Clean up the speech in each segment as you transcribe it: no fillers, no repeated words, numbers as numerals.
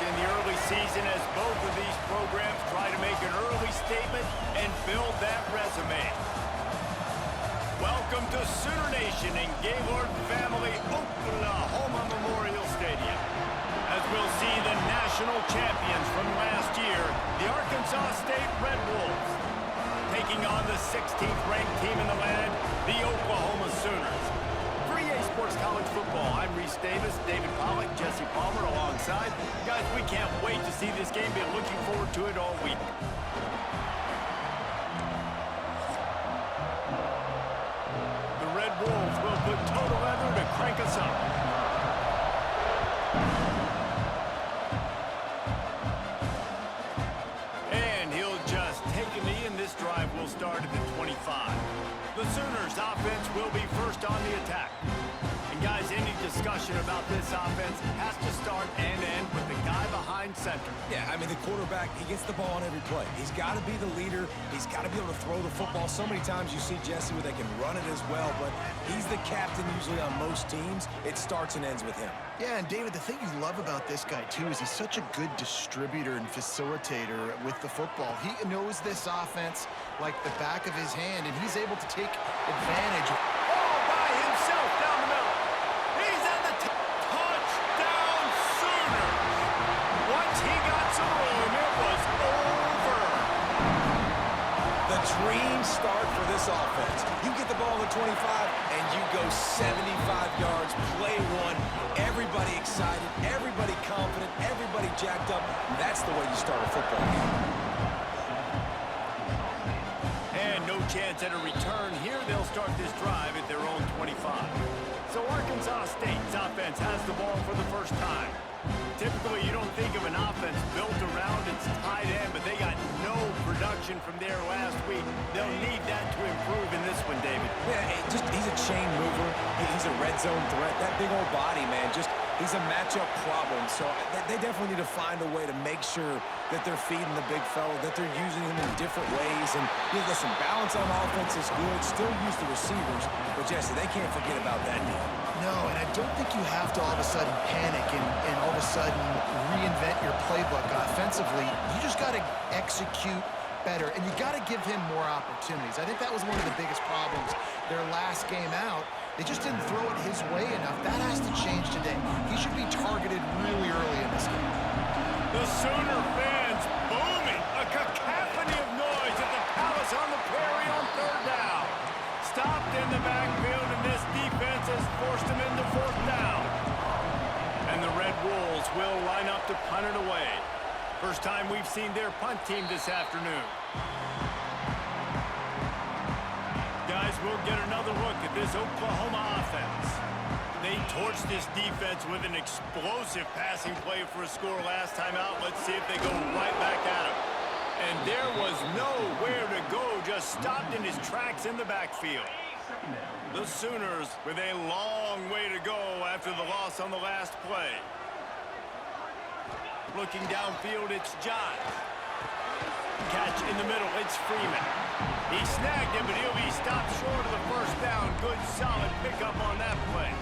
in the early season as both of these programs try to make an early statement and build that resume. Welcome to Sooner Nation in Gaylord Family Oklahoma Memorial Stadium. As we'll see the national champions from last year, the Arkansas State Red Wolves, taking on the 16th ranked team in the land, the Oklahoma Sooners. For EA Sports College Football, I'm Reese Davis, David Pollack, Jesse Palmer alongside. Guys, we can't wait to see this game. Been looking forward to it all week. The Red Wolves will put total leather to crank us up. And he'll just take a knee, and this drive will start at the 25. The Sooners offense will be first on the attack. And guys, any discussion about this offense has to start and end with the guy behind center. Yeah, I mean, the quarterback, he gets the ball on every play. He's got to be the leader. He's got to be able to throw the football. So many times you see Jesse where they can run it as well, but he's the captain usually on most teams. It starts and ends with him. Yeah, and David, the thing you love about this guy, too, is he's such a good distributor and facilitator with the football. He knows this offense like the back of his hand, and he's able to take advantage of all by himself down the middle. He's at the touchdown Sooners. Once he got some room, it was over. The dream start for this offense. You get the ball at 25, and you go 75 yards, play one. Everybody excited, everybody confident, everybody jacked up. That's the way you start a football game. And no chance at a return here. They'll start this drive at their own 25. So Arkansas State's offense has the ball for the first time. Typically, you don't think of an offense built around its tight end, but they got no production from there last week. They'll need that to improve in this one, David. Yeah, he's a chain mover. He's a red zone threat. That big old body, man, he's a matchup problem. So they definitely need to find a way to make sure that they're feeding the big fella, that they're using him in different ways. And listen, balance on offense is good. Still use the receivers. But, Jesse, they can't forget about that deal. No, and I don't think you have to all of a sudden panic and all of a sudden reinvent your playbook offensively. You just got to execute better, and you got to give him more opportunities. I think that was one of the biggest problems their last game out. They just didn't throw it his way enough. That has to change today. He should be targeted really early in this game. The Sooner fans booming. A cacophony of noise at the Palace on the Prairie on third down. Stopped in the backfield, and this defense has forced him into fourth down. And the Red Wolves will line up to punt it away. First time we've seen their punt team this afternoon. Guys, we'll get another look at this Oklahoma offense. They torched this defense with an explosive passing play for a score last time out. Let's see if they go right back at him. And there was nowhere to go, just stopped in his tracks in the backfield. The Sooners with a long way to go after the loss on the last play. Looking downfield, it's John. Catch in the middle, it's Freeman. He snagged him, but he'll be stopped short of the first down. Good, solid pickup on that play.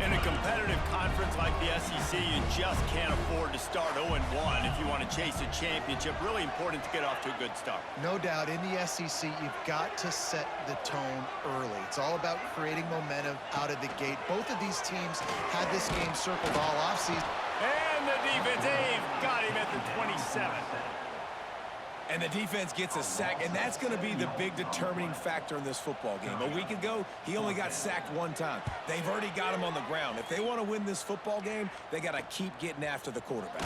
In a competitive conference like the SEC, you just can't afford to start 0-1 if you want to chase a championship. Really important to get off to a good start. No doubt, in the SEC, you've got to set the tone early. It's all about creating momentum out of the gate. Both of these teams had this game circled all offseason. And the defense, Dave, got him at the 27. And the defense gets a sack, and that's going to be the big determining factor in this football game. A week ago, he only got sacked one time. They've already got him on the ground. If they want to win this football game, they got to keep getting after the quarterback.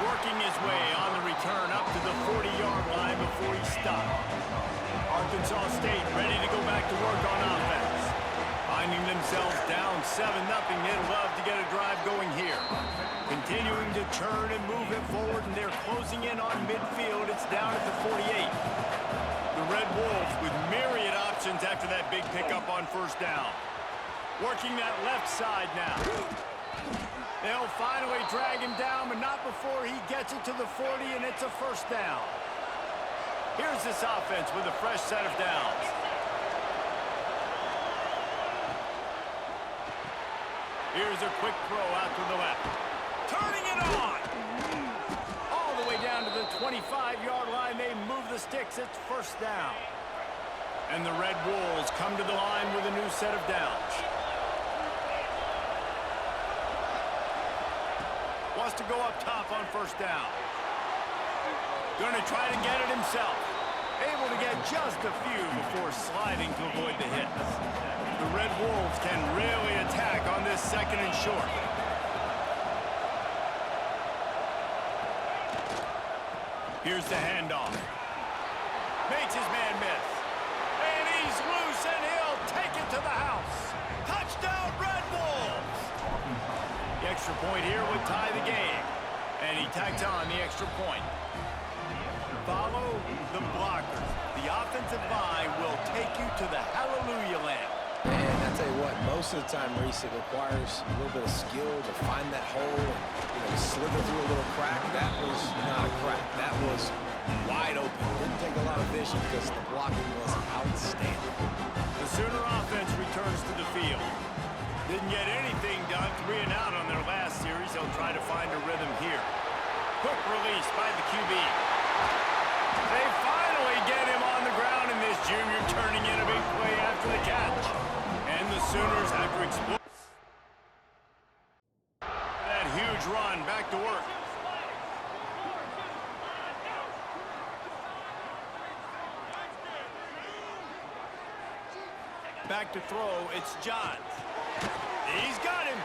Working his way on the return up to the 40-yard line before he stopped. Arkansas State ready to go back to work on offense. Finding themselves down 7-0, they'd love to get a drive going here. Continuing to turn and move it forward, and they're closing in on midfield. It's down at the 48. The Red Wolves with myriad options after that big pickup on first down. Working that left side now. They'll finally drag him down, but not before he gets it to the 40, and it's a first down. Here's this offense with a fresh set of downs. Here's a quick throw out to the left. turning it on. All the way down to the 25-yard line. They move the sticks. It's first down. And the Red Wolves come to the line with a new set of downs. Wants to go up top on first down. Going to try to get it himself. Able to get just a few before sliding to avoid the hits. The Red Wolves can really attack on this second and short. Here's the handoff. Makes his man miss. And he's loose, and he'll take it to the house. Touchdown, Red Wolves! The extra point here would tie the game. And he tacks on the extra point. Follow the blockers. The offensive line will take you to the hallelujah land. And I tell you what, most of the time, Reese, it requires a little bit of skill to find that hole and slither through a little crack. That was not a crack. That was wide open. Didn't take a lot of vision because the blocking was outstanding. The Sooner offense returns to the field. Didn't get anything done 3 and out on their last series. They'll try to find a rhythm here. Quick release by the QB. They finally get him on the ground, and this junior turning in a big play after the catch. And the Sooners have to explode that huge run back to work. Back to throw, it's Johns. He's got him.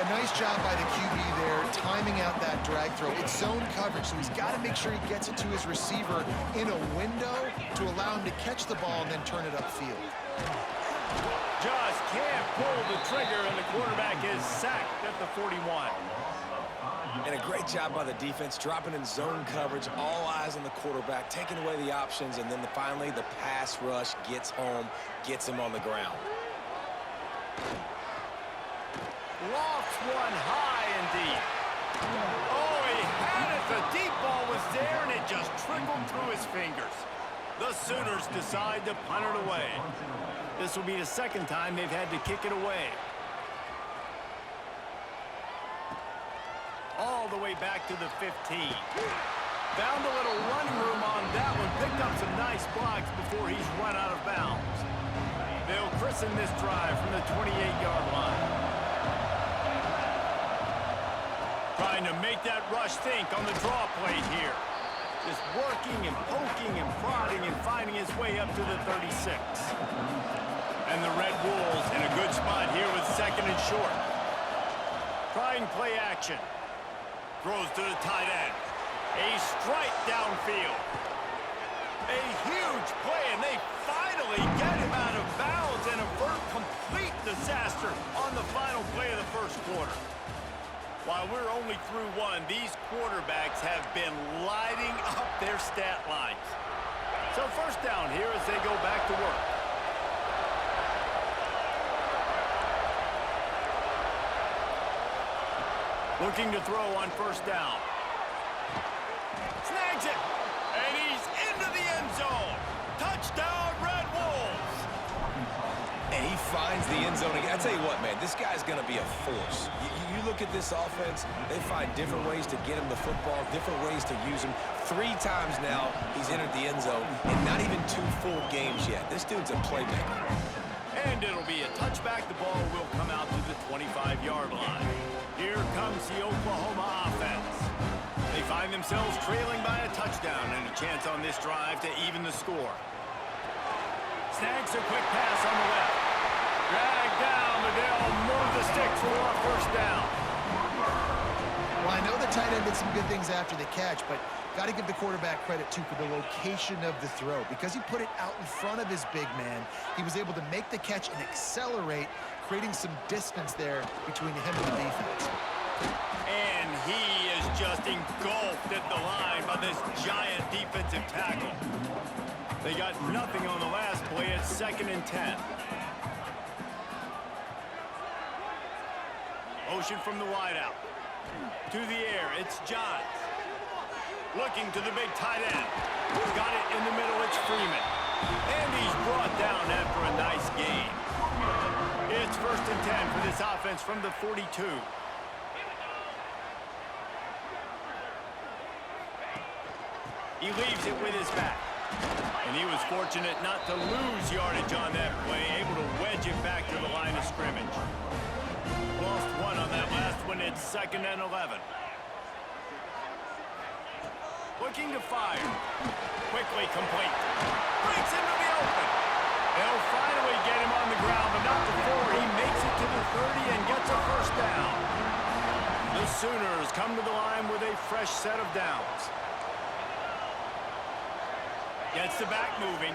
A nice job by the QB there, timing out that drag throw. It's zone coverage, so he's got to make sure he gets it to his receiver in a window to allow him to catch the ball and then turn it upfield. Just can't pull the trigger, and the quarterback is sacked at the 41. And a great job by the defense, dropping in zone coverage, all eyes on the quarterback, taking away the options, and then finally the pass rush gets home, gets him on the ground. Lofts one high and deep. Oh, he had it. The deep ball was there, and it just trickled through his fingers. The Sooners decide to punt it away. This will be the second time they've had to kick it away. All the way back to the 15. Found a little running room on that one. Picked up some nice blocks before he's run out of bounds. They'll christen this drive from the 28-yard line. Trying to make that rush think on the draw plate here. Just working and poking and prodding and finding his way up to the 36. And the Red Wolves in a good spot here with second and short. Trying play action. Throws to the tight end. A strike downfield. A huge play, and they finally get him out of bounds and avert complete disaster on the final play of the first quarter. While we're only through one, these quarterbacks have been lighting up their stat lines. So first down here as they go back to work. Looking to throw on first down. Snags it, and he's into the end zone. Touchdown, Red Wolves. And he finds the end zone again. I tell you what, man, this guy's going to be a force. You look at this offense, they find different ways to get him the football, different ways to use him. 3 times now he's entered the end zone, and not even 2 full games yet. This dude's a playmaker. And it'll be a touchback. The ball will come out to the 25-yard line. Here comes the Oklahoma offense. They find themselves trailing by a touchdown and a chance on this drive to even the score. Snags a quick pass on the left. Drag down, but they'll move the sticks for a first down. Well, I know the tight end did some good things after the catch, but got to give the quarterback credit, too, for the location of the throw. Because he put it out in front of his big man, he was able to make the catch and accelerate, creating some distance there between him and the defense. And he is just engulfed at the line by this giant defensive tackle. They got nothing on the last play. It's 2nd and 10. Motion from the wideout. To the air, it's Johns. Looking to the big tight end. Got it in the middle, it's Freeman. And he's brought down after a nice gain. It's 1st and 10 for this offense from the 42. He leaves it with his back. And he was fortunate not to lose yardage on that play, able to wedge it back to the line of scrimmage. Lost one on that last one. It's 2nd and 11. Looking to fire. Quickly complete. Breaks into the open. They'll finally get him on the ground, but not before he makes it to the 30 and gets a first down. The Sooners come to the line with a fresh set of downs. Gets the back moving.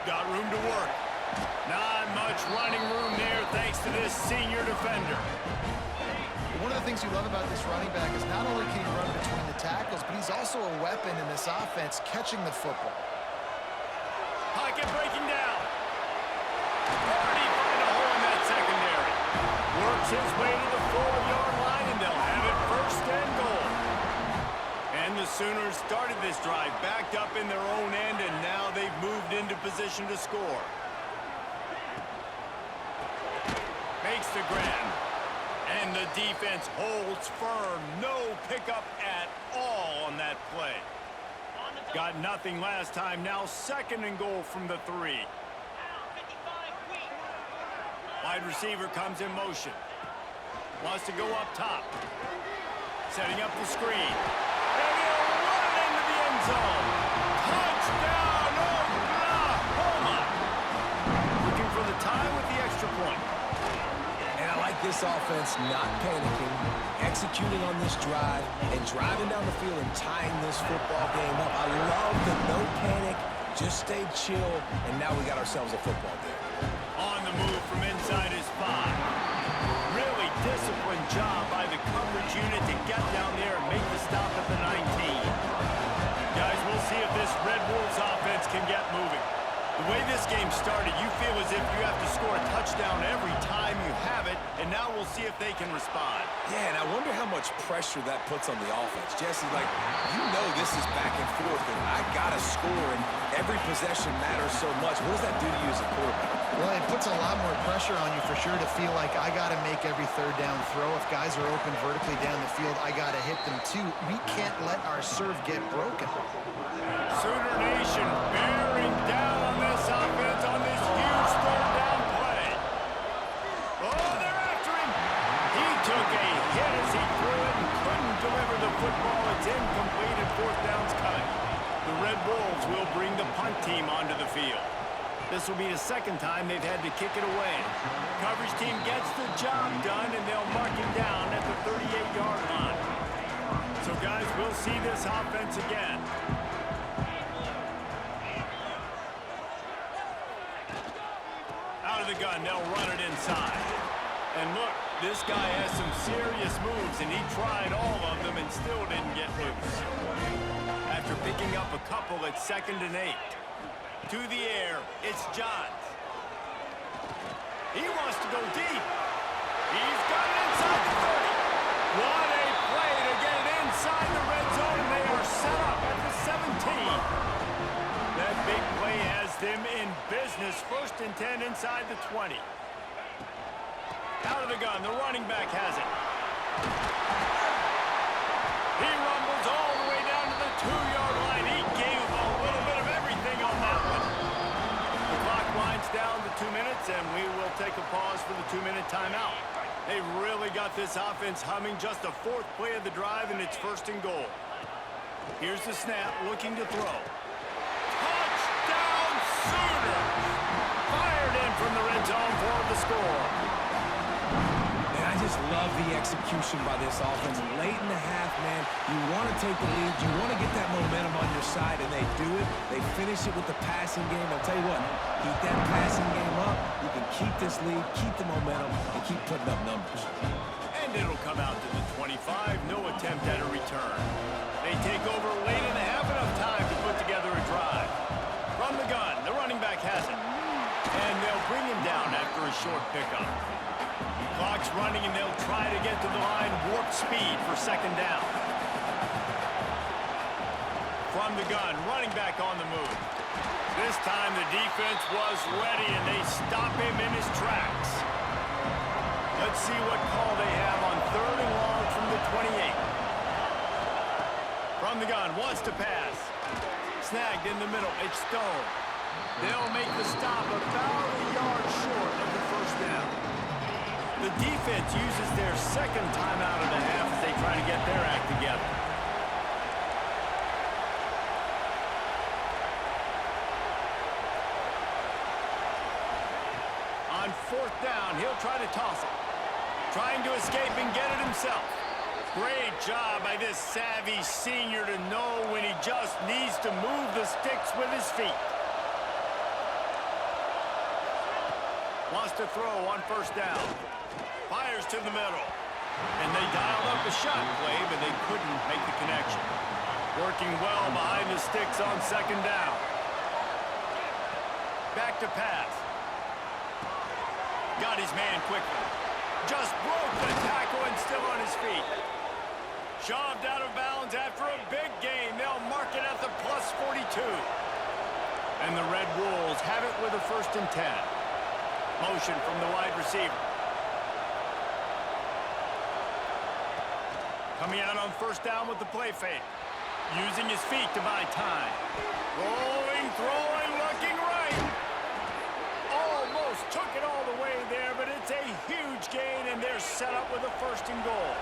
Got room to work. Not much running room there thanks to this senior defender. One of the things you love about this running back is not only can he run between the tackles, but he's also a weapon in this offense catching the football. Pocket breaking down. Already find a hole in that secondary. Works his way to the 4-yard line, and they'll have it 1st and goal. And the Sooners started this drive backed up in their own end, and now they've moved into position to score. Makes the grab. And the defense holds firm. No pickup at all on that play. Got nothing last time. Now 2nd and goal from the 3. Wide receiver comes in motion. Wants to go up top. Setting up the screen. And he'll run it into the end zone. Touchdown, Oklahoma! Looking for the tie with the extra point. And I like this offense not panicking, executing on this drive, and driving down the field and tying this football game up. I love the no panic, just stay chill, and now we got ourselves a football game. On the move from inside his 5. Really disciplined job by the coverage unit to get down there and make the stop at the 19. Guys, we'll see if this Red Wolves offense can get moving. The way this game started, you feel as if you have to score a touchdown every time you have it, and now we'll see if they can respond. Yeah, and I wonder how much pressure that puts on the offense. Jesse, like, you know this is back and forth, and I got to score, and every possession matters so much. What does that do to you as a quarterback? Well, it puts a lot more pressure on you for sure to feel like I got to make every 3rd down throw. If guys are open vertically down the field, I got to hit them too. We can't let our serve get broken. Sooner Nation bearing down on this offense on this huge 3rd down play. Oh, they're after him. He took a hit as he threw it and couldn't deliver the football. It's incomplete and 4th down's coming. The Red Wolves will bring the punt team onto the field. This will be the 2nd time they've had to kick it away. Coverage team gets the job done, and they'll mark him down at the 38-yard line. So, guys, we'll see this offense again. Out of the gun, they'll run it inside. And look, this guy has some serious moves, and he tried all of them and still didn't get loose. After picking up a couple at 2nd and 8. To the air, it's Johns. He wants to go deep. He's got it inside the 30. What a play to get it inside the red zone, and they are set up at the 17. That big play has them in business. 1st and 10 inside the 20. Out of the gun, the running back has it. He rumbles all the way down to the 2-yard line. He gave a little bit of everything on that one. The clock winds down to 2 minutes, and we will take a pause for the 2-minute timeout. They've really got this offense humming. Just the 4th play of the drive, and it's 1st and goal. Here's the snap, looking to throw. Touchdown, Sooners! Fired in from the red zone for the score. Man, I just love the execution by this offense. Late in the half, man, you want to take the lead. You want to get that momentum on your side, and they do it. They finish it with the passing game. I'll tell you what, keep that passing game up. You can keep this lead, keep the momentum, and keep putting up numbers. And it'll come out to the 25. No attempt at a return. They take over late in the half, enough time to put together a drive. From the gun, the running back has it. And they'll bring him down after a short pickup. Clock's running, and they'll try to get to the line, warp speed for 2nd down. From the gun, running back on the move. This time the defense was ready, and they stop him in his tracks. Let's see what call they have on 3rd and long from the 28. from the gun, wants to pass. Snagged in the middle, it's Stone. They'll make the stop about a yard short of the first down. The defense uses their second timeout of the half as they try to get their act together. On fourth down, he'll try to toss it. Trying to escape and get it himself. Great job by this savvy senior to know when he just needs to move the sticks with his feet. Wants to throw on first down. Fires to the middle. And they dialed up the shot play, but they couldn't make the connection. Working well behind the sticks on second down. Back to pass. Got his man quickly. Just broke the tackle and still on his feet. Shoved out of bounds after a big gain. They'll mark it at the plus 42. And the Red Wolves have it with a 1st and 10. Motion from the wide receiver. Coming out on first down with the play fake. Using his feet to buy time. Rolling, throwing, looking right. Almost took it all the way there, but it's a huge gain, and they're set up with a 1st and goal.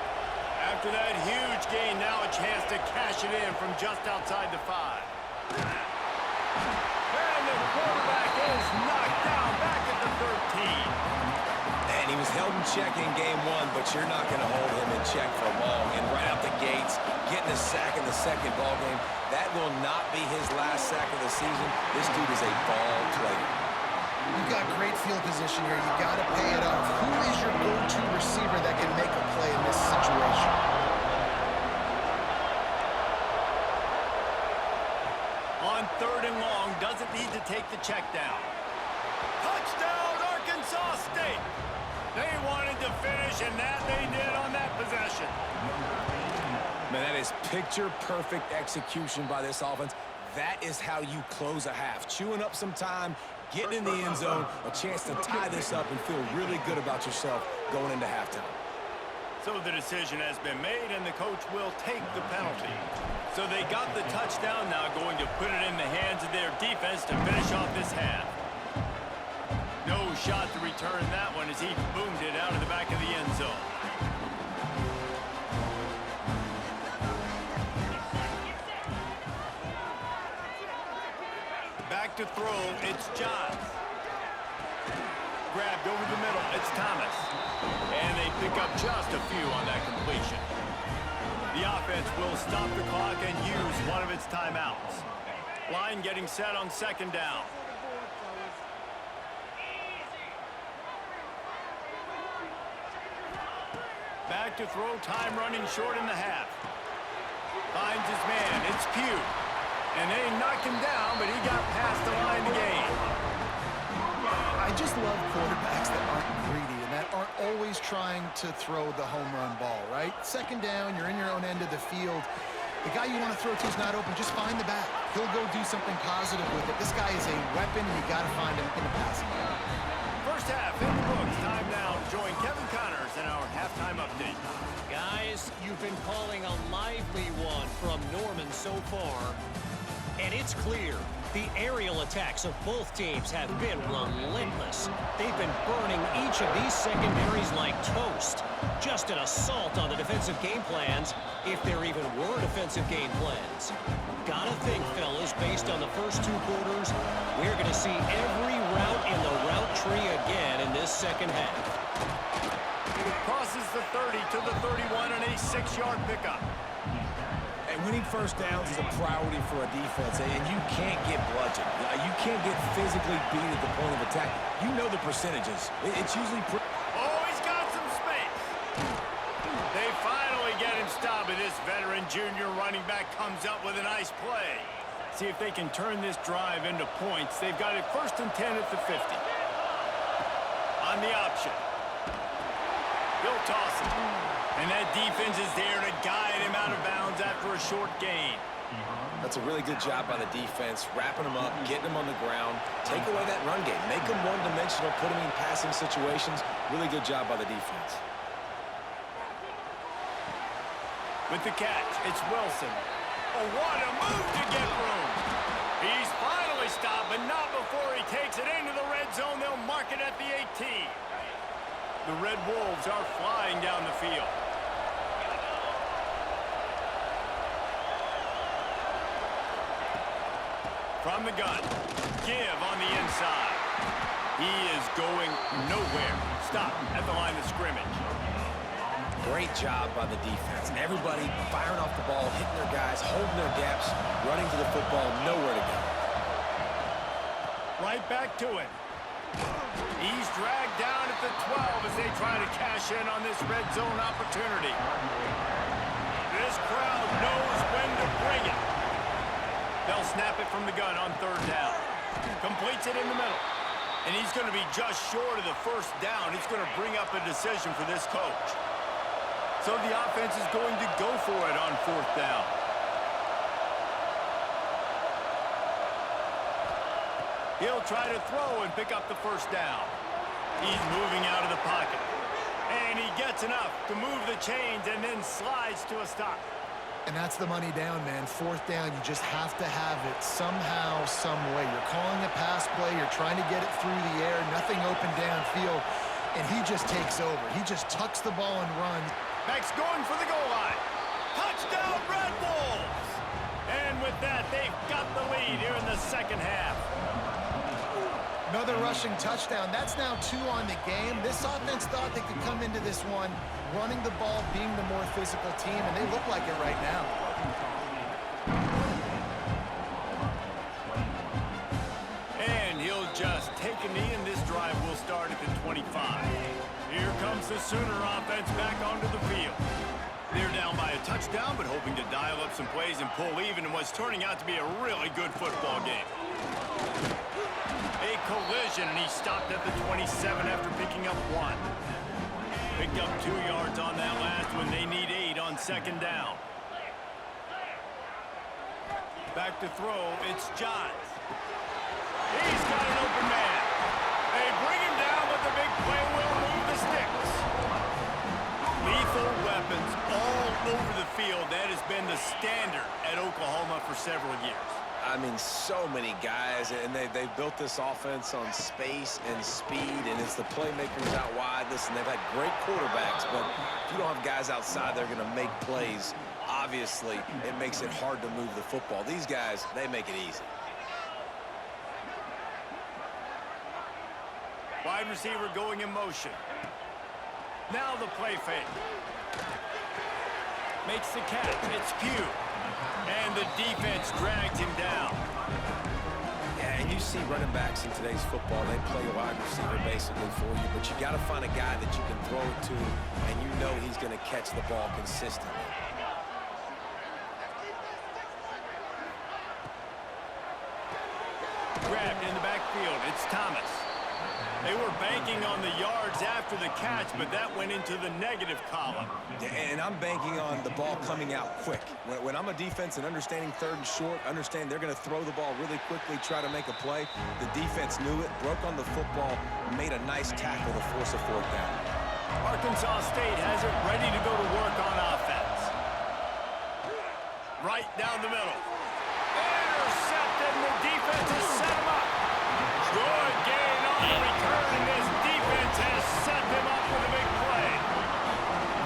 After that huge gain, now a chance to cash it in from just outside the 5. And the quarterback is knocked down back at the 13. And he was held in check in game 1, but you're not going to hold him in check for long. And right out the gates, getting a sack in the second ball game, that will not be his last sack of the season. This dude is a ball player. You've got great field position here. You got to pay it off. Who is your go-to receiver that can make a play in this situation? On 3rd and long, doesn't need to take the check down. Touchdown, Arkansas State! They wanted to finish, and that they did on that possession. Man, that is picture-perfect execution by this offense. That is how you close a half. Chewing up some time, getting in the end zone, a chance to tie this up and feel really good about yourself going into halftime. So the decision has been made, and the coach will take the penalty. So they got the touchdown, now going to put it in the hands of their defense to finish off this half. No shot to return that one as he boomed it out of the back of the end zone. Back to throw, it's Johns. Grabbed over the middle, it's Thomas. And they pick up just a few on that completion. The offense will stop the clock and use one of its timeouts. Line getting set on second down. Back to throw, time running short in the half. Finds his man, it's Pugh. And they knocked him down, but he got past the line to gain. I just love quarterbacks that aren't greedy and that aren't always trying to throw the home run ball, right? Second down, you're in your own end of the field. The guy you want to throw to is not open. Just find the back. He'll go do something positive with it. This guy is a weapon, and you got to find him in the passing game. First half in the books. Time now to join Kevin Connors in our halftime update. Guys, you've been calling a lively one from Norman so far. And it's clear, the aerial attacks of both teams have been relentless. They've been burning each of these secondaries like toast. Just an assault on the defensive game plans, if there even were defensive game plans. Gotta think, fellas, based on the first 2 quarters, we're gonna see every route in the route tree again in this second half. Crosses the 30 to the 31 and a 6-yard pickup. And winning first downs is a priority for a defense, and you can't get bludgeoned. You can't get physically beat at the point of attack. You know the percentages. It's usually Oh, he's got some space. They finally get him stopped, and this veteran junior running back comes up with a nice play. See if they can turn this drive into points. They've got it 1st and 10 at the 50. On the option. He'll toss it. And that defense is there to guide him out of bounds after a short gain. That's a really good job by the defense, wrapping them up, getting them on the ground, take away that run game, make them one-dimensional, put them in passing situations. Really good job by the defense. With the catch, it's Wilson. Oh, what a move to get room. He's finally stopped, but not before he takes it into the red zone. They'll mark it at the 18. The Red Wolves are flying down the field. From the gun, give on the inside. He is going nowhere. Stop at the line of scrimmage. Great job by the defense. Everybody firing off the ball, hitting their guys, holding their gaps, running to the football, nowhere to go. Right back to it. He's dragged down at the 12 as they try to cash in on this red zone opportunity. This crowd knows when to bring it. They'll snap it from the gun on third down. Completes it in the middle. And he's going to be just short of the first down. It's going to bring up a decision for this coach. So the offense is going to go for it on fourth down. He'll try to throw and pick up the first down. He's moving out of the pocket. And he gets enough to move the chains and then slides to a stop. And that's the money down, man. Fourth down, you just have to have it somehow, some way. You're calling a pass play. You're trying to get it through the air. Nothing open downfield. And he just takes over. He just tucks the ball and runs. Max going for the goal line. Touchdown, Red Wolves! And with that, they've got the lead here in the second half. Another rushing touchdown. That's now 2 on the game. This offense thought they could come into this one running the ball, being the more physical team, and they look like it right now. And he'll just take a knee, and this drive will start at the 25. Here comes the Sooner offense back onto the field. They're down by a touchdown, but hoping to dial up some plays and pull even in what's turning out to be a really good football game. A collision, and he stopped at the 27 after picking up 1. Picked up 2 yards on that last one. They need 8 on second down. Back to throw, it's Johns. He's got an open man. They bring him down, but the big play will move the sticks. Lethal weapons all over the field. That has been the standard at Oklahoma for several years. I mean, so many guys, and they've built this offense on space and speed, and it's the playmakers out wide. Listen, they've had great quarterbacks, but if you don't have guys outside, they're going to make plays. Obviously, it makes it hard to move the football. These guys, they make it easy. Wide receiver going in motion. Now the play fake. Makes the catch. It's Pugh. And the defense drags him down. Yeah, and you see running backs in today's football, they play wide receiver basically for you, but you got to find a guy that you can throw it to, and you know he's going to catch the ball consistently. Grabbed in the backfield. It's Thomas. They were banking on the yards after the catch, but that went into the negative column. And I'm banking on the ball coming out quick. When I'm a defense and understanding third and short, understand they're going to throw the ball really quickly, try to make a play. The defense knew it, broke on the football, made a nice tackle to force a fourth down. Arkansas State has it ready to go to work on offense. Right down the middle. Intercepted, and the defense has set him up. Good gain on the return, and this defense has set them up with a big play.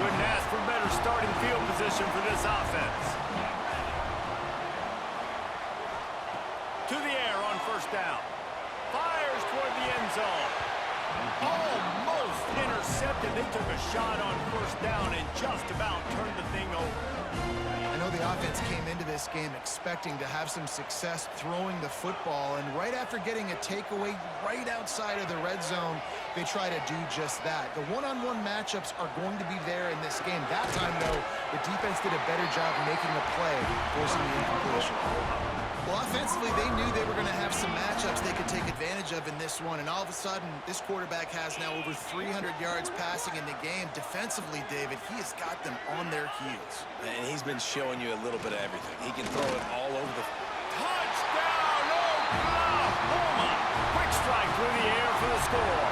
Couldn't ask for better starting field position for this offense. To the air on first down. Fires toward the end zone. Almost intercepted. They took a shot on first down and just about turned the thing over. I know the offense came into this game expecting to have some success throwing the football, and right after getting a takeaway right outside of the red zone, they try to do just that. The one-on-one matchups are going to be there in this game. That time, though, the defense did a better job making a play, forcing the incompletion. Well, offensively, they knew they were going to have some matchups they could take advantage of in this one, and all of a sudden, this quarterback has now over 300 yards passing in the game. Defensively, David, he has got them on their heels. And he's been showing you a little bit of everything. He can throw it all over the... Touchdown, Oklahoma! Quick strike through the air for the score.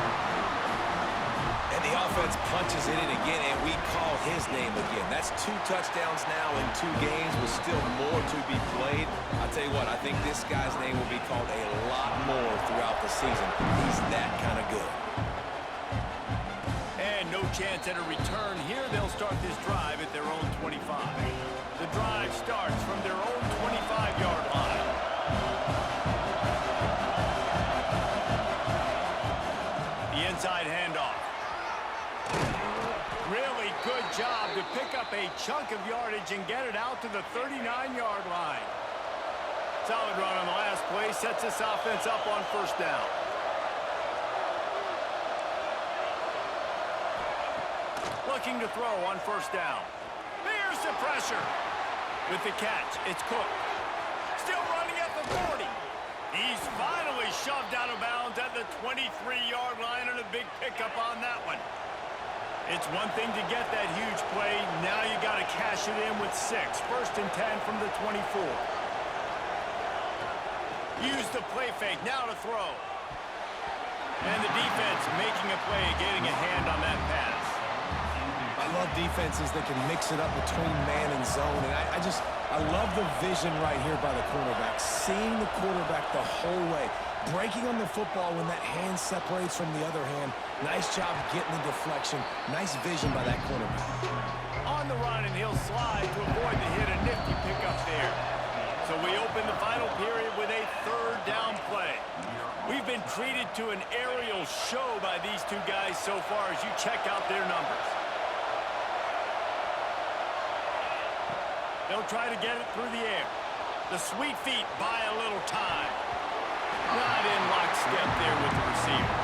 And the offense defense punches it in again, and we call his name again. That's 2 touchdowns now in 2 games with still more to be played. I'll tell you what, I think this guy's name will be called a lot more throughout the season. He's that kind of good. And no chance at a return here. They'll start this drive at their own 25. The drive starts from their own 25-yard line. The inside handoff. Really good job to pick up a chunk of yardage and get it out to the 39-yard line. Solid run on the last play. Sets this offense up on first down. Looking to throw on first down. There's the pressure. With the catch, it's Cook. Still running at the 40. He's finally shoved out of bounds at the 23-yard line, and a big pickup on that one. It's one thing to get that huge play. Now you got to cash it in with 6. First and 10 from the 24. Use the play fake. Now to throw. And the defense making a play, getting a hand on that pass. I love defenses that can mix it up between man and zone, and I love the vision right here by the cornerback, seeing the quarterback the whole way, breaking on the football when that hand separates from the other hand. Nice job getting the deflection. Nice vision by that cornerback. On the run, and he'll slide to avoid the hit. A nifty pickup there. So we open the final period with a third down play. We've been treated to an aerial show by these two guys so far as you check out their numbers. They'll try to get it through the air. The sweet feet buy a little time. Not in lockstep there with the receiver.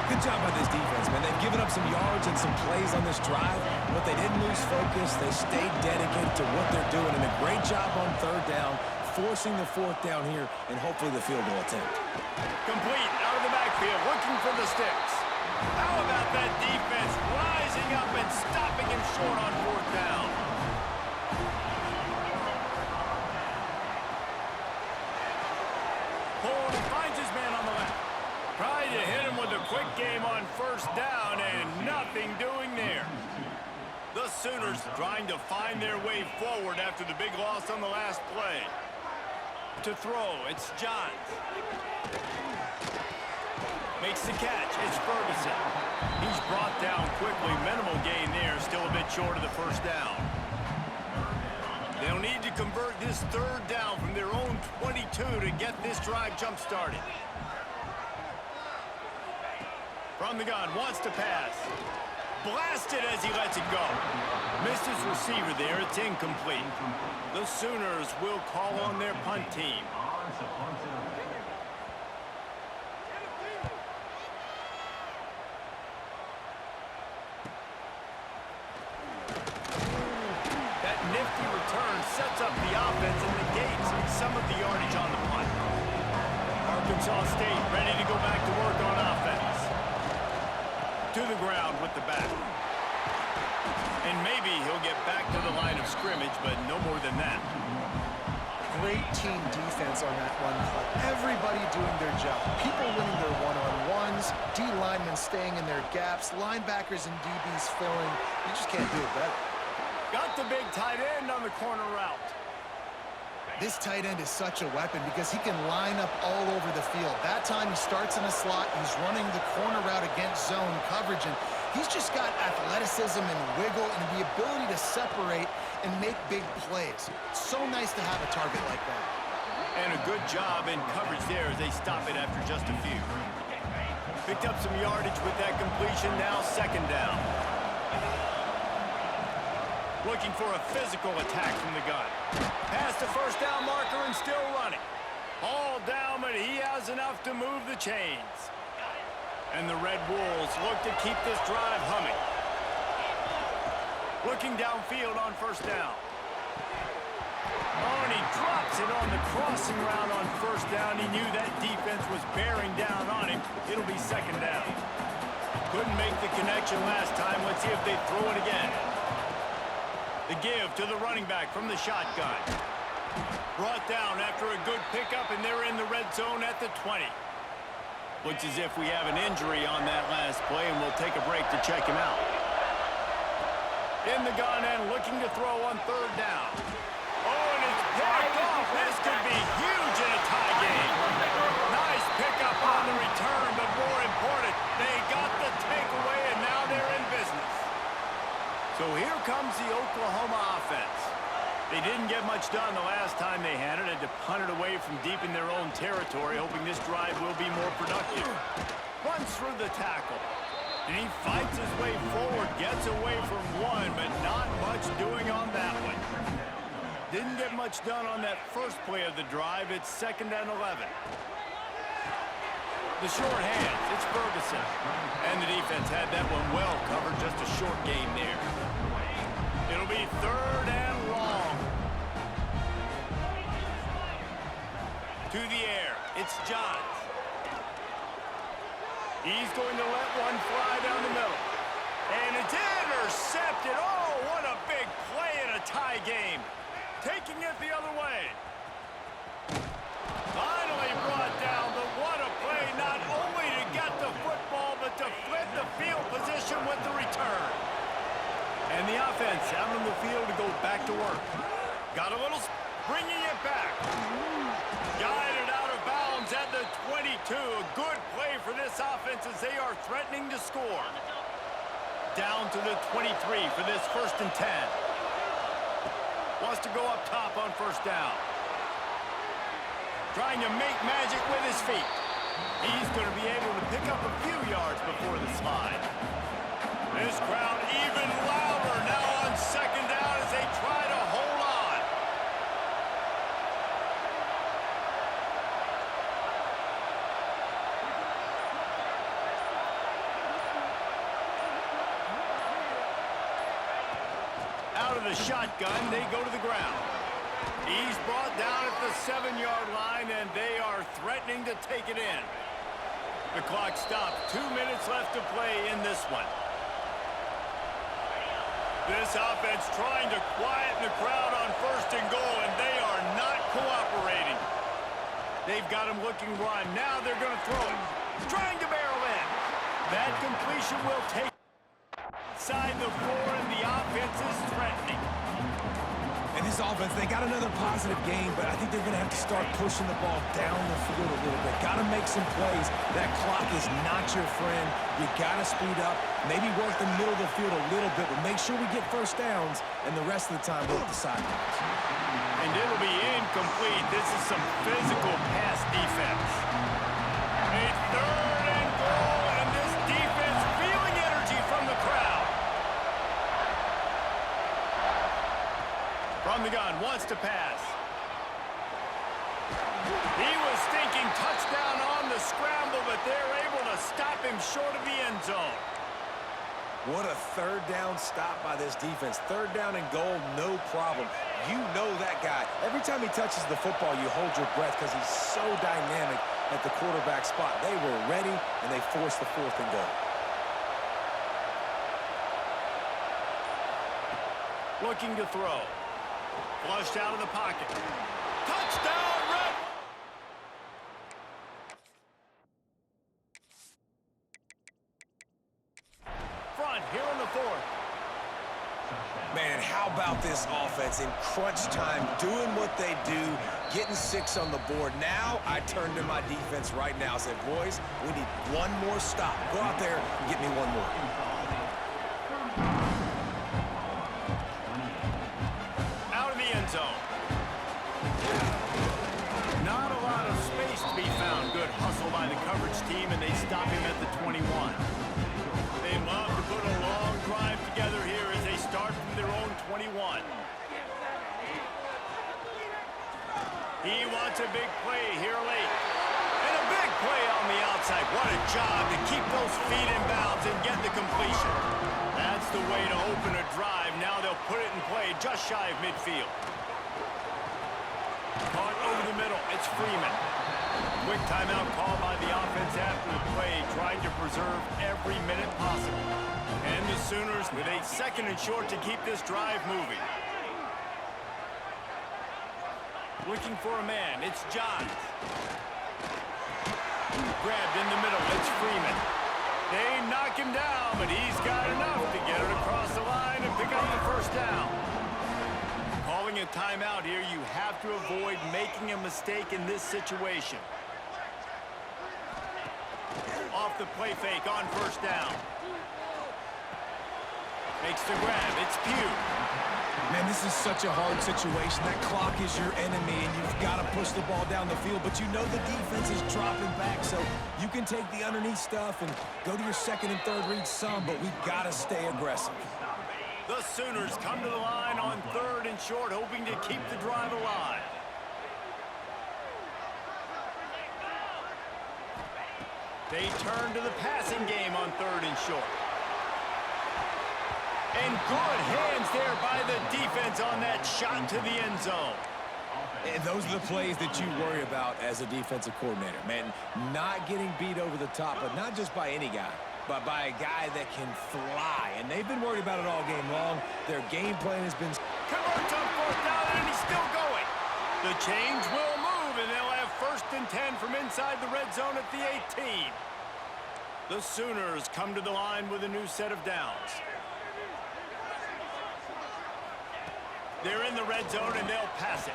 Good job by this defense, man. They've given up some yards and some plays on this drive, but they didn't lose focus. They stayed dedicated to what they're doing, and a great job on third down, forcing the fourth down here, and hopefully the field goal attempt. Complete out of the backfield, looking for the sticks. How about that defense rising up and stopping him short on fourth down? Hold and finds his man on the left. Tried to hit him with a quick game on first down, and nothing doing there. The Sooners trying to find their way forward after the big loss on the last play. To throw, it's Johns. Makes the catch, it's Ferguson. He's brought down quickly, minimal gain there, still a bit short of the first down. They'll need to convert this third down from their own 22 to get this drive jump-started. From the gun, wants to pass. Blasted as he lets it go. Missed his receiver there, it's incomplete. The Sooners will call on their punt team. That nifty return sets up the offense and negates some of the yardage on the punt. Arkansas State ready to go back to work on offense. To the ground with the back. And maybe he'll get back to the line of scrimmage, but no more than that. Great team defense on that run play. Everybody doing their job. People winning their one-on-ones, D linemen staying in their gaps, linebackers and DBs filling. You just can't do it better. Got the big tight end on the corner route. This tight end is such a weapon because he can line up all over the field. That time he starts in a slot, he's running the corner route against zone coverage, and he's just got athleticism and wiggle and the ability to separate and make big plays. So nice to have a target like that. And a good job in coverage there as they stop it after just a few. Picked up some yardage with that completion, now second down. Looking for a physical attack from the gun. Past the first down marker and still running. All down, but he has enough to move the chains. And the Red Wolves look to keep this drive humming. Looking downfield on first down. Oh, and he drops it on the crossing route on first down. He knew that defense was bearing down on him. It'll be second down. Couldn't make the connection last time. Let's see if they throw it again. The give to the running back from the shotgun. Brought down after a good pickup, and they're in the red zone at the 20. Looks as if we have an injury on that last play, and we'll take a break to check him out. In the gun and looking to throw on third down. Oh, and it's picked off. This could be huge in a tie game. Nice pickup on the return, but more important, they got the takeaway, and now they're in business. So here comes the Oklahoma offense. They didn't get much done the last time they had it, had to punt it away from deep in their own territory, hoping this drive will be more productive. Runs through the tackle. And he fights his way forward, gets away from one, but not much doing on that one. Didn't get much done on that first play of the drive. It's 2nd and 11. The short hands, it's Ferguson. And the defense had that one well covered, just a short gain there. It'll be 3rd and long. To the air, it's Johns. He's going to let one fly down the middle. And it's intercepted. Oh, what a big play in a tie game. Taking it the other way. Finally brought down, but what a play, not only to get the football, but to flip the field position with the return. And the offense out on the field to go back to work. Got a little, bringing it back. Guided out of bounds at the 22. A good play for this offense as they are threatening to score. Down to the 23 for this 1st and 10. Wants to go up top on 1st down. Trying to make magic with his feet. He's going to be able to pick up a few yards before the slide. This crowd even louder now on 2nd down as they try to hold on. Out of the shotgun, they go to the ground. He's brought down at the 7-yard line, and they are threatening to take it in. The clock stopped. 2 minutes left to play in this one. This offense trying to quieten the crowd on 1st and goal, and they are not cooperating. They've got him looking run. Now they're going to throw it. Trying to barrel in. That completion will take inside the 4, and the offense is threatening. And this offense, they got another positive game, but I think they're going to have to start pushing the ball down the field a little bit. Got to make some plays. That clock is not your friend. You got to speed up, maybe work the middle of the field a little bit, but make sure we get 1st downs, and the rest of the time work the sidelines. And it'll be incomplete. This is some physical pass defense. A 3rd and goal, and this defense feeling energy from the crowd. From the gun, wants to pass. He was thinking touchdown on the scramble, but they're able to stop him short of the end zone. What a 3rd down stop by this defense. 3rd down and goal, no problem. You know that guy. Every time he touches the football, you hold your breath because he's so dynamic at the quarterback spot. They were ready, and they forced the 4th and goal. Looking to throw. Flushed out of the pocket. Touchdown, Red! Front here in the 4th. Man, how about this offense in crunch time, doing what they do, getting 6 on the board. Now I turn to my defense right now and say, boys, we need one more stop. Go out there and get me one more. Out of the end zone. Not a lot of space to be found. Good hustle by the coverage team, and they stop him at the 21. They love to put a long drive together here as they start from their own 21. He wants a big play here late. And a big play on the outside. What a job to keep those feet in bounds and get the completion. That's the way to open a drive. Now they'll put it in play just shy of midfield. Caught over the middle. It's Freeman. Quick timeout called by the offense after the play, trying to preserve every minute possible. And the Sooners with a 2nd and short to keep this drive moving. Looking for a man. It's Johns. Grabbed in the middle. It's Freeman. They knock him down, but he's got enough to get it across the line and pick up the first down. Calling a timeout here, you have to avoid making a mistake in this situation. Off the play fake on first down. Makes the grab. It's Pugh. Man, this is such a hard situation. That clock is your enemy, and you've got to push the ball down the field. But you know the defense is dropping back, so you can take the underneath stuff and go to your second and third read some, but we've got to stay aggressive. The Sooners come to the line on third and short, hoping to keep the drive alive. They turn to the passing game on third and short. And good hands there by the defense on that shot to the end zone. And those are the plays that you worry about as a defensive coordinator, man. Not getting beat over the top, but not just by any guy, but by a guy that can fly. And they've been worried about it all game long. Their game plan has been... Converts on fourth down, and he's still going. The change will move, and they'll have first and 10 from inside the red zone at the 18. The Sooners come to the line with a new set of downs. They're in the red zone, and they'll pass it.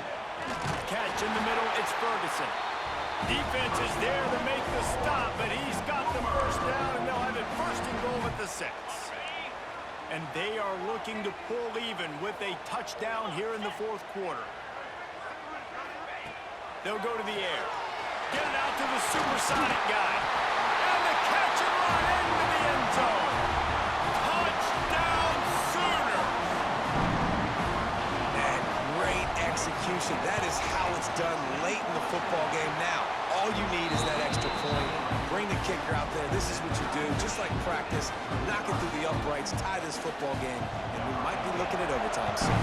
Catch in the middle, it's Ferguson. Defense is there to make the stop, but he's got them first down, and they'll have it first and goal at the 6. And they are looking to pull even with a touchdown here in the fourth quarter. They'll go to the air. Get it out to the supersonic guy. And the catch and run into the end zone. Touchdown, Sooners! And great execution. That is how it's done late in the football game now. All you need is that extra point. Bring the kicker out there. This is what you do. Just like practice, knock it through the uprights, tie this football game, and we might be looking at overtime soon.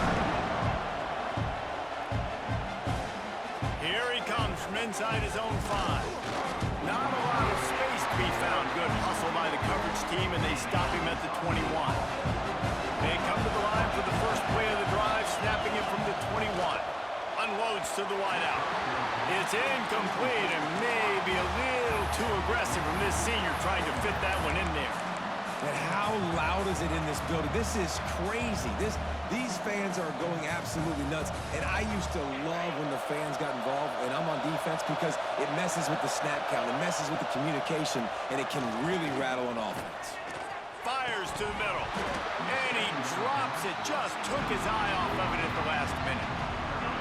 Here he comes from inside his own 5. Not a lot of space to be found. Good hustle by the coverage team, and they stop him at the 21. They come to the line for the first play of the drive, snapping it from the 21. Unloads to the wideout. It's incomplete and maybe a little too aggressive from this senior trying to fit that one in there. And how loud is it in this building? This is crazy. These fans are going absolutely nuts. And I used to love when the fans got involved, and I'm on defense, because it messes with the snap count, it messes with the communication, and it can really rattle an offense. Fires to the middle. And he drops it. Just took his eye off of it at the last minute.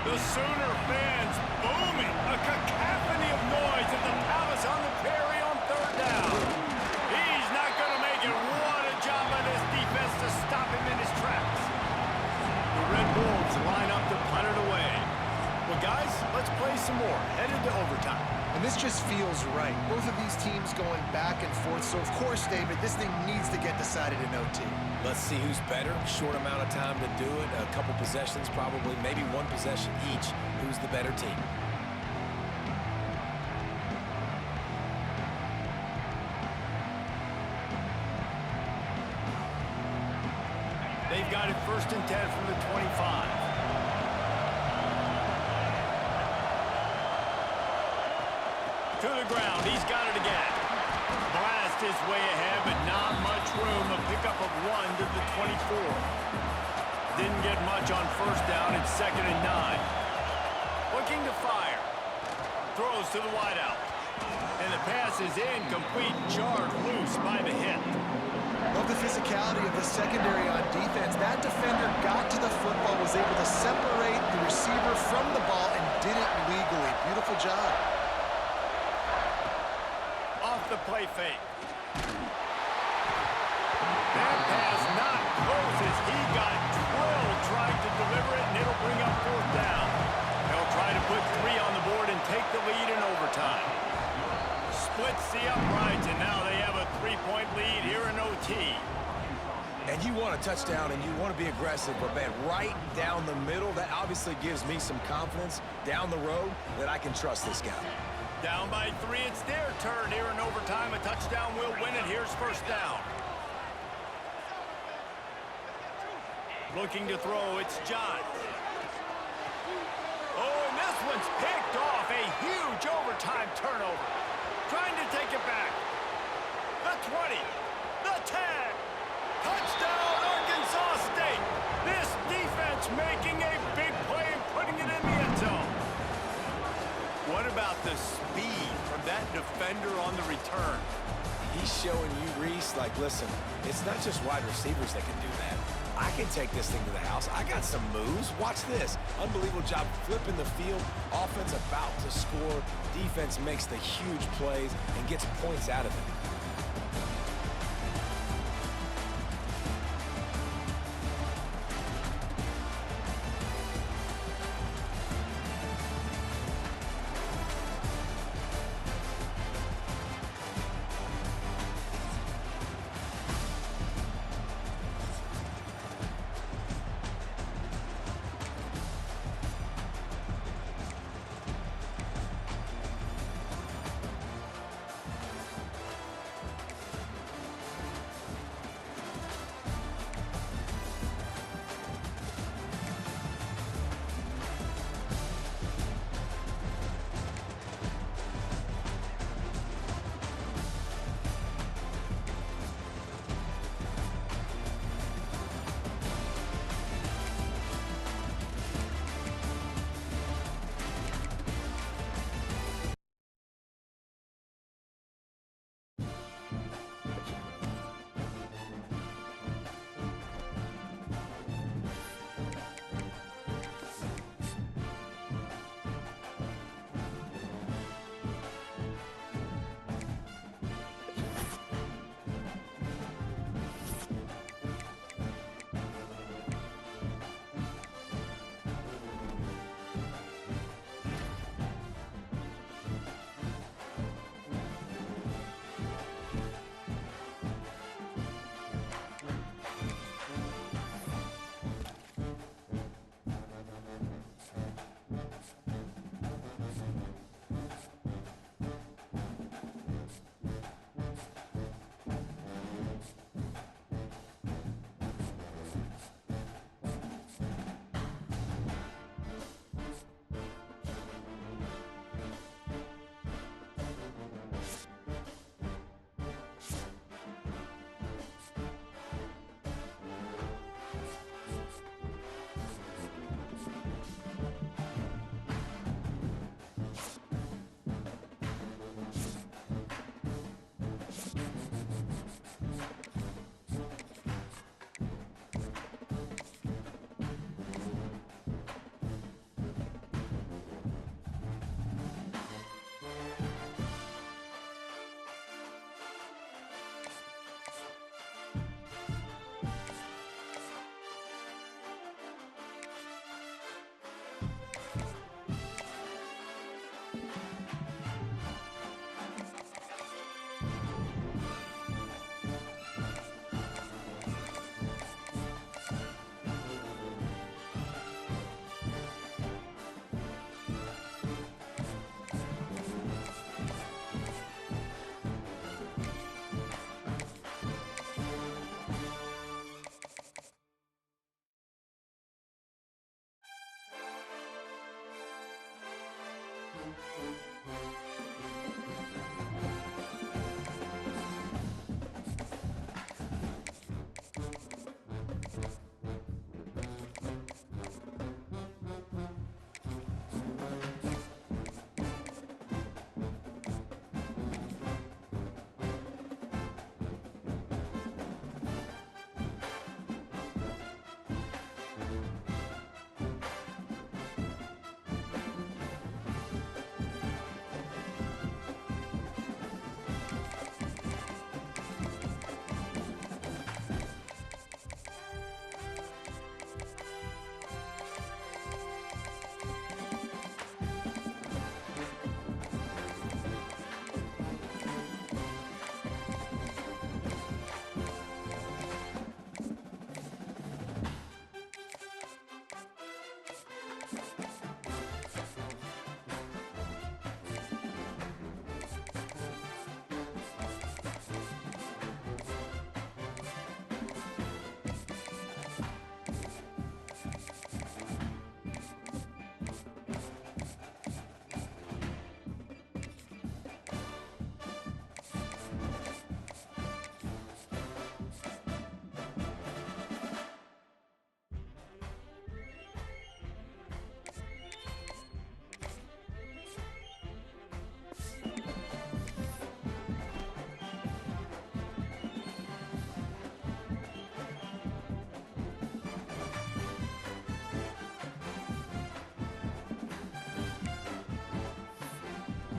The Sooner fans booming. A cacophony of noise at the Palace on the Prairie on third down. He's not going to make it. What a job by this defense to stop him in his tracks. The Red Wolves line up to punt it away. Well, guys, let's play some more. Headed to overtime. And this just feels right. Both of these teams going back and forth. So, of course, David, this thing needs to get decided in OT. Let's see who's better. Short amount of time to do it. A couple possessions, probably, maybe one possession each. Who's the better team? They've got it first and 10 from the 25. To the ground, he's got it again. Blast his way ahead, but not much room. A pickup of 1 to the 24. Didn't get much on first down. It's second and 9. Looking to fire. Throws to the wideout. And the pass is incomplete, jarred loose by the hit. Love the physicality of the secondary on defense. That defender got to the football, was able to separate the receiver from the ball, and did it legally. Beautiful job. Off the play fake. That pass not close as he got drilled trying to deliver it, and it'll bring up fourth down. They'll try to put 3 on the board and take the lead in overtime. Splits the uprights, and now they have a 3-point lead here in OT. And you want a touchdown, and you want to be aggressive, but, man, right down the middle, that obviously gives me some confidence down the road that I can trust this guy. Down by 3, it's their turn here in overtime. A touchdown will win it. Here's first down. Looking to throw, it's John. Oh, and this one's picked off. A huge overtime turnover. Trying to take it back. The 20. about the speed from that defender on the return? He's showing you, Reese, like, listen, it's not just wide receivers that can do that. I can take this thing to the house. I got some moves. Watch this. Unbelievable job flipping the field. Offense about to score. Defense makes the huge plays and gets points out of it.